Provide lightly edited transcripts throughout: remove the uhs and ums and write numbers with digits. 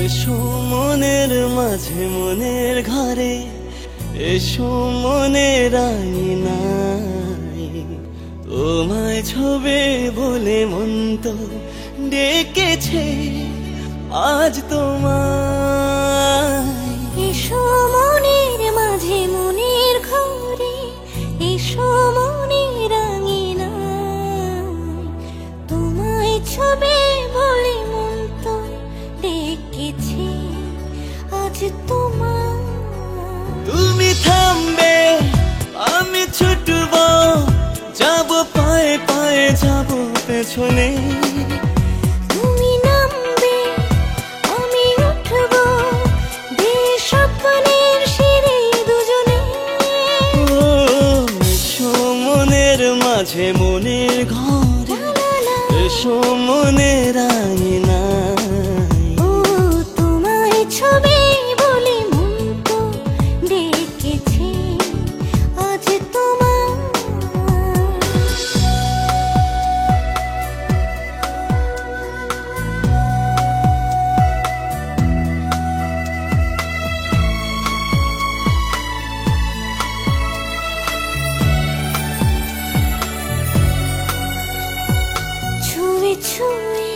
এসো মনের মাঝে মনের ঘরে, এসো মনের আয়নায়, তোমায় ছবে বলে মন তো ডেকেছে আজ তোমায়। এসো মনের মাঝে মনের ঘরে, এসো মনের আঙিনায়, তোমায় ছবে বলে মন তো ডেকেছে আজ তোমায়। তুমি থামবে আমি ছুটবো, যাব পায়ে পায়ে যাব পেছনে। তুমি নামবে আমি উঠবো, স্বপ্নের সিঁড়ি দুজনে। ও এসো মনের মাঝে মনের ঘরে, এসো মনের আয়নায়, ও তোমায় ছবি বলে মন তো ডেকেছে আজ তোমায়। ছুঁয়ে ছুঁয়ে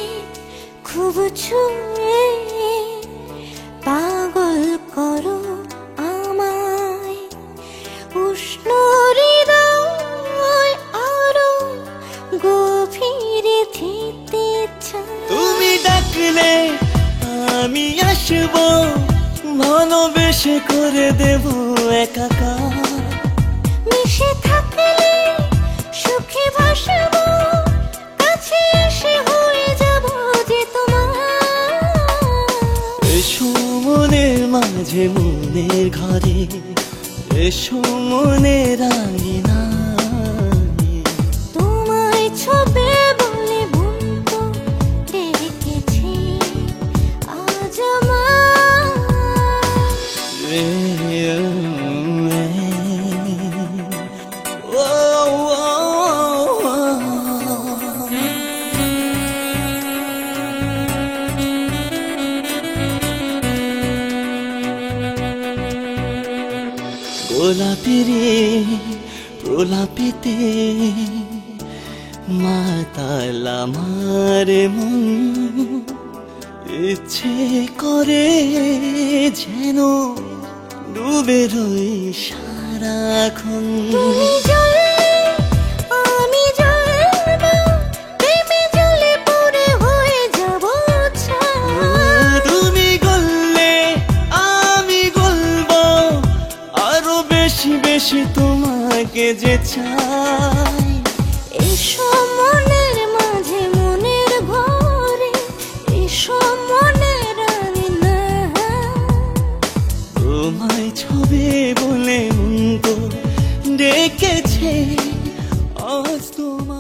খুব ছুঁয়ে পাগল করো আমায়, উষ্ণ হৃদয় আরো গভীরে যেতে চায়। তুমি ডাকলে আমি আসবো, ভালোবেসে করে দেব একাকার। মিশে থাকলে সুখে ভাসবো, কাছে এসে হয়ে যাব যে তোমার। এসো মনের মাঝে মনের ঘরে, এসো মনের আয়নায়, তোমায় ছবে বলে মন তো ডেকেছে আজ আমায়। গোলাপিরে প্রলাপিতে মাতাল আমার মন, ইচ্ছে করে যেন ডুবে রই সারাক্ষণ। তুমি জ্বললে আমি জ্বলবো, প্রেমে জ্বলে পড়ে হয়ে যাব ছাই। তুমি গললে আমি গলবো, আরো বেশি বেশি তোমাকে যে চাই। এসো মনের মাঝে মনের ঘরে, এসো মনের আঙিনায়, তোমায় ছবে বলে মন তো ডেকেছে আজ তোমার।